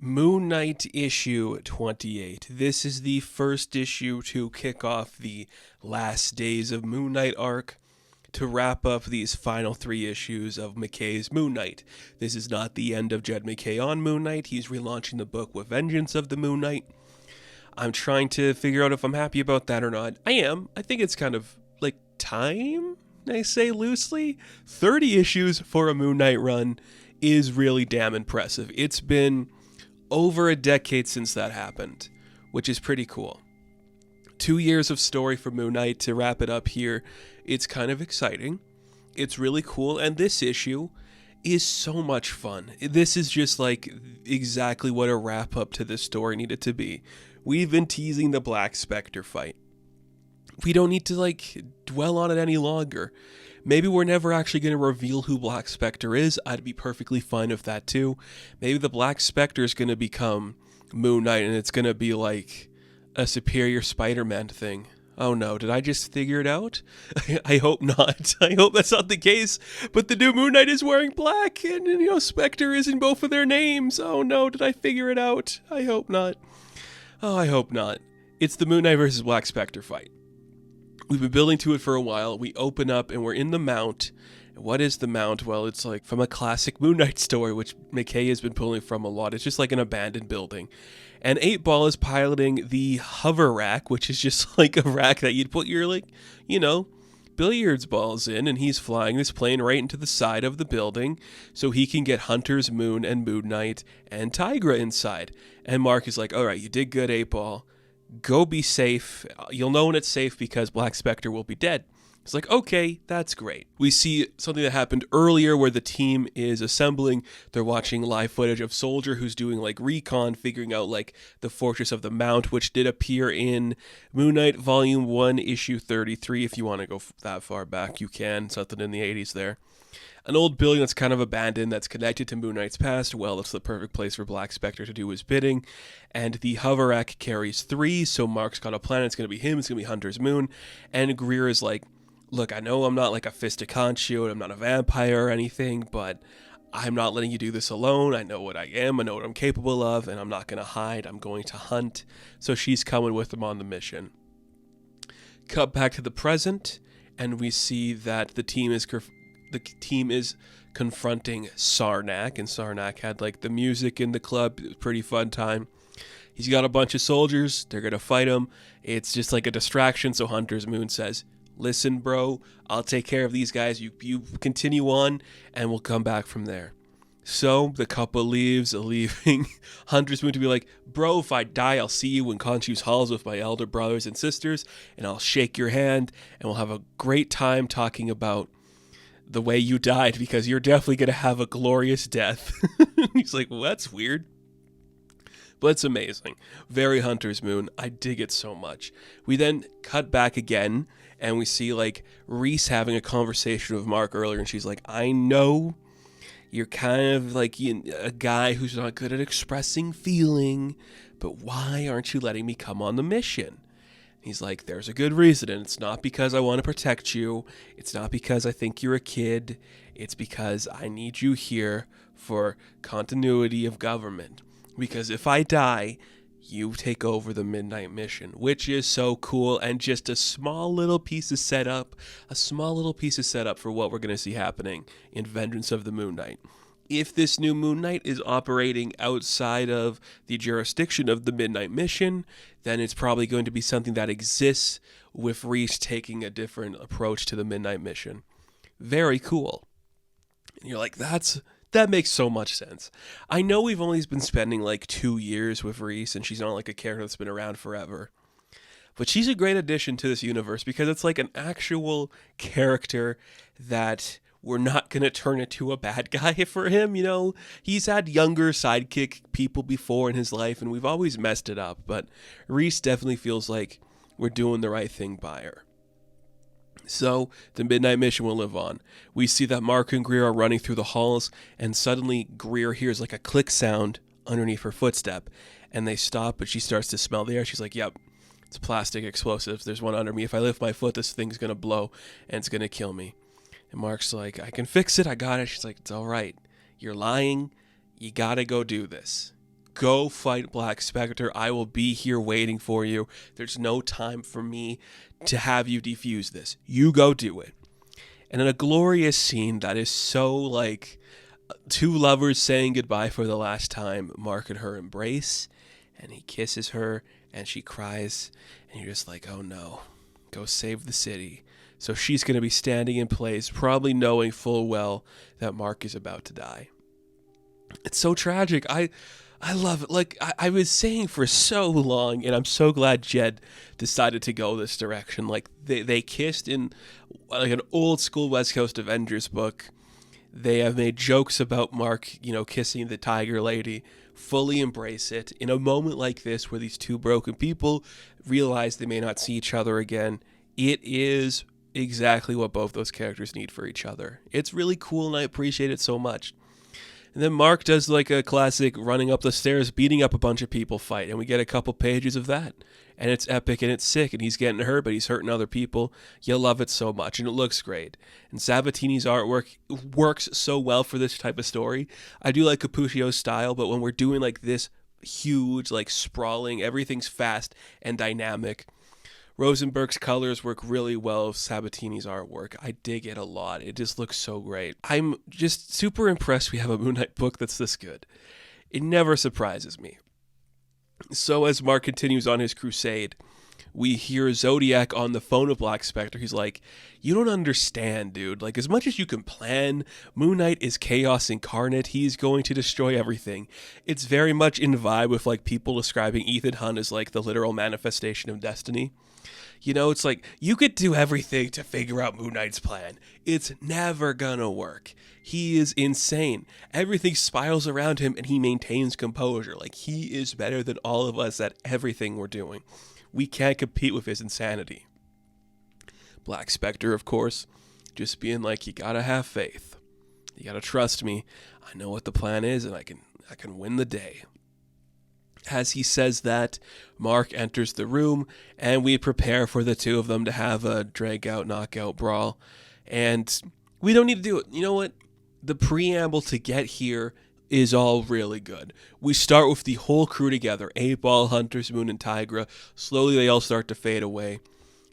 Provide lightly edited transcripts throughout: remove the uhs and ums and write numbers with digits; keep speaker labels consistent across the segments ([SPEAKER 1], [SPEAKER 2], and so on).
[SPEAKER 1] Moon Knight issue 28. This is the first issue to kick off the last days of Moon Knight arc, to wrap up these final 3 issues of McKay's Moon Knight. This is not the end of Jed McKay on Moon Knight. He's relaunching the book with Vengeance of the Moon Knight. I'm trying to figure out if I'm happy about that or not. I am. I think it's kind of like time, I say loosely. 30 issues for a Moon Knight run is really damn impressive. It's been over a decade since that happened, which is pretty cool. 2 years of story for Moon Knight to wrap it up here. It's kind of exciting. It's really cool, and this issue is so much fun. This is just like exactly what a wrap up to this story needed to be. We've been teasing the Black Spectre fight. We don't need to dwell on it any longer. Maybe we're never actually going to reveal who Black Spectre is. I'd be perfectly fine with that too. Maybe the Black Spectre is going to become Moon Knight and it's going to be like a superior Spider-Man thing. Oh no, did I just figure it out? I hope not. I hope that's not the case. But the new Moon Knight is wearing black and Spectre is in both of their names. Oh no, did I figure it out? I hope not. Oh, I hope not. It's the Moon Knight versus Black Spectre fight. We've been building to it for a while. We open up and we're in the Mount. What is the Mount? Well, it's like from a classic Moon Knight story, which McKay has been pulling from a lot. It's just like an abandoned building. And 8-Ball is piloting the hover rack, which is just like a rack that you'd put your, billiards balls in. And he's flying this plane right into the side of the building so he can get Hunter's Moon and Moon Knight and Tigra inside. And Marc is like, all right, you did good, 8-Ball. Go be safe. You'll know when it's safe because Black Spectre will be dead. It's like, okay, that's great. We see something that happened earlier where the team is assembling. They're watching live footage of Soldier who's doing recon, figuring out the Fortress of the Mount, which did appear in Moon Knight Volume 1, Issue 33. If you want to go that far back, you can. Something in the 80s there. An old building that's kind of abandoned that's connected to Moon Knight's past. Well, it's the perfect place for Black Spectre to do his bidding. And the hover rack carries 3, so Marc's got a plan. It's going to be him. It's going to be Hunter's Moon. And Greer is like, look, I know I'm not a fist of concho, I'm not a vampire or anything, but I'm not letting you do this alone. I know what I am. I know what I'm capable of, and I'm not going to hide. I'm going to hunt. So she's coming with him on the mission. Cut back to the present, and we see that the team is confronting Sarnak, and Sarnak had the music in the club. It was a pretty fun time. He's got a bunch of soldiers. They're going to fight him. It's just a distraction, so Hunter's Moon says, listen, bro, I'll take care of these guys. You continue on, and we'll come back from there. So the couple leaves, leaving Hunter's Moon to be like, bro, if I die, I'll see you in Khonshu's halls with my elder brothers and sisters, and I'll shake your hand, and we'll have a great time talking about the way you died, because you're definitely going to have a glorious death. He's like, well, that's weird. But it's amazing. Very Hunter's Moon. I dig it so much. We then cut back again, and we see Reese having a conversation with Marc earlier, and she's like, I know you're kind of a guy who's not good at expressing feeling, but why aren't you letting me come on the mission? He's like, there's a good reason, and it's not because I want to protect you. It's not because I think you're a kid. It's because I need you here for continuity of government. Because if I die, you take over the Midnight Mission, which is so cool, and just a small little piece of setup for what we're going to see happening in Vengeance of the Moon Knight. If this new Moon Knight is operating outside of the jurisdiction of the Midnight Mission, then it's probably going to be something that exists with Reese taking a different approach to the Midnight Mission. Very cool. And you're like, that makes so much sense. I know we've only been spending 2 years with Reese, and she's not a character that's been around forever. But she's a great addition to this universe because it's an actual character that we're not going to turn into a bad guy for him, He's had younger sidekick people before in his life, and we've always messed it up. But Reese definitely feels like we're doing the right thing by her. So the Midnight Mission will live on. We see that Marc and Greer are running through the halls, and suddenly Greer hears a click sound underneath her footstep. And they stop, but she starts to smell the air. She's like, yep, it's plastic explosives. There's one under me. If I lift my foot, this thing's going to blow, and it's going to kill me. And Marc's like, I can fix it. I got it. She's like, it's all right. You're lying. You got to go do this. go fight Black Spectre. I will be here waiting for you. There's no time for me to have you defuse this. You go do it. And in a glorious scene that is so like two lovers saying goodbye for the last time, Marc and her embrace, and he kisses her, and she cries, and you're just like, oh no, go save the city. So she's going to be standing in place, probably knowing full well that Marc is about to die. It's so tragic. I love it. Like I was saying for so long, and I'm so glad Jed decided to go this direction. Like they kissed in like an old school West Coast Avengers book. They have made jokes about Marc, kissing the tiger lady. Fully embrace it. In a moment like this where these two broken people realize they may not see each other again, it is exactly what both those characters need for each other. It's really cool, and I appreciate it so much. And then Marc does like a classic running up the stairs, beating up a bunch of people fight, and we get a couple pages of that. And it's epic and it's sick, and he's getting hurt, but he's hurting other people. You'll love it so much, and it looks great. And Sabatini's artwork works so well for this type of story. I do like Cappuccio's style, but when we're doing like this huge, like sprawling, everything's fast and dynamic, Rosenberg's colors work really well with Sabatini's artwork. I dig it a lot. It just looks so great. I'm just super impressed we have a Moon Knight book that's this good. It never surprises me. So as Marc continues on his crusade, we hear Zodiac on the phone with Black Spectre. He's like, you don't understand, dude. Like, as much as you can plan, Moon Knight is chaos incarnate. He's going to destroy everything. It's very much in vibe with, like, people describing Ethan Hunt as, like, the literal manifestation of destiny. It's like, you could do everything to figure out Moon Knight's plan. It's never gonna work. He is insane. Everything spirals around him, and he maintains composure. Like, he is better than all of us at everything we're doing. We can't compete with his insanity. Black Spectre, of course, just being like, you gotta have faith. You gotta trust me. I know what the plan is, and I can win the day. As he says that, Marc enters the room, and we prepare for the two of them to have a drag-out, knockout brawl. And we don't need to do it. You know what? The preamble to get here is all really good. We start with the whole crew together, 8-Ball, Hunters, Moon, and Tigra. Slowly they all start to fade away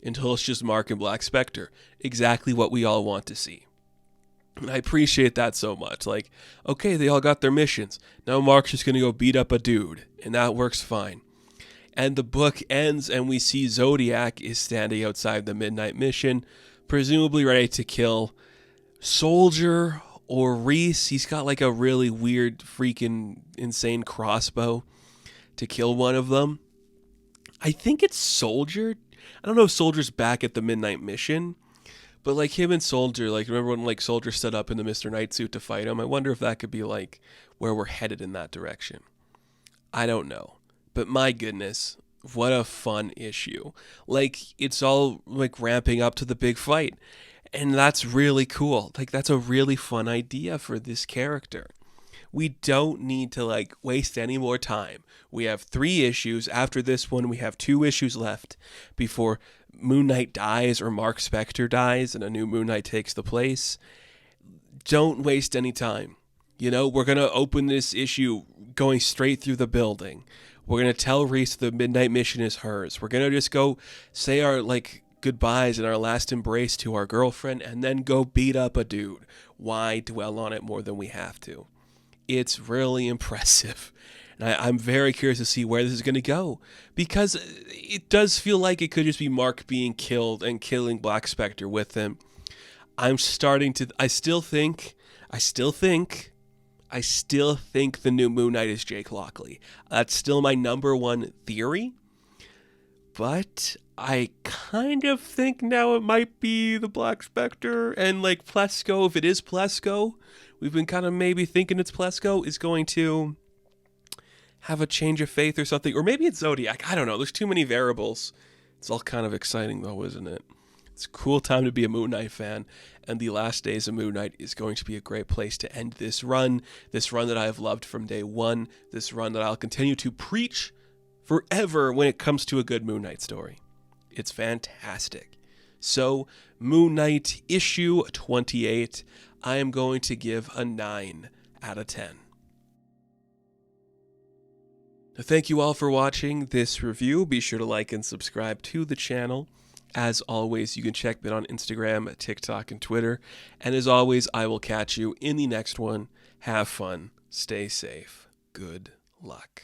[SPEAKER 1] until it's just Marc and Black Spectre. Exactly what we all want to see. And I appreciate that so much. Like, okay, they all got their missions. Now Marc's just going to go beat up a dude, and that works fine. And the book ends, and we see Zodiac is standing outside the Midnight Mission, presumably ready to kill Soldier or Reese. He's got like a really weird, freaking insane crossbow to kill one of them. I think it's Soldier. I don't know if Soldier's back at the Midnight Mission. But like him and Soldier, like remember when like Soldier stood up in the Mr. Knight suit to fight him? I wonder if that could be like where we're headed in that direction. I don't know. But my goodness, what a fun issue. Like it's all like ramping up to the big fight. And that's really cool. Like that's a really fun idea for this character. We don't need to like waste any more time. We have 3 issues. After this one, we have 2 issues left before Moon Knight dies or Marc Spectre dies and a new Moon Knight takes the place. Don't waste any time. We're going to open this issue going straight through the building. We're going to tell Reese the Midnight Mission is hers. We're going to just go say our like goodbyes and our last embrace to our girlfriend and then go beat up a dude. Why dwell on it more than we have to? It's really impressive. And I'm very curious to see where this is going to go, because it does feel like it could just be Marc being killed and killing Black Spectre with him. I still think the new Moon Knight is Jake Lockley. That's still my number one theory. But I kind of think now it might be the Black Spectre, and like Plesko, if it is Plesko, we've been kind of maybe thinking it's Plesko, is going to have a change of faith or something. Or maybe it's Zodiac. I don't know. There's too many variables. It's all kind of exciting though, isn't it? It's a cool time to be a Moon Knight fan, and the last days of Moon Knight is going to be a great place to end this run that I have loved from day one, this run that I'll continue to preach forever when it comes to a good Moon Knight story. It's fantastic. So, Moon Knight issue 28, I am going to give a 9 out of 10. Thank you all for watching this review. Be sure to like and subscribe to the channel. As always, you can check me on Instagram, TikTok, and Twitter. And as always, I will catch you in the next one. Have fun. Stay safe. Good luck.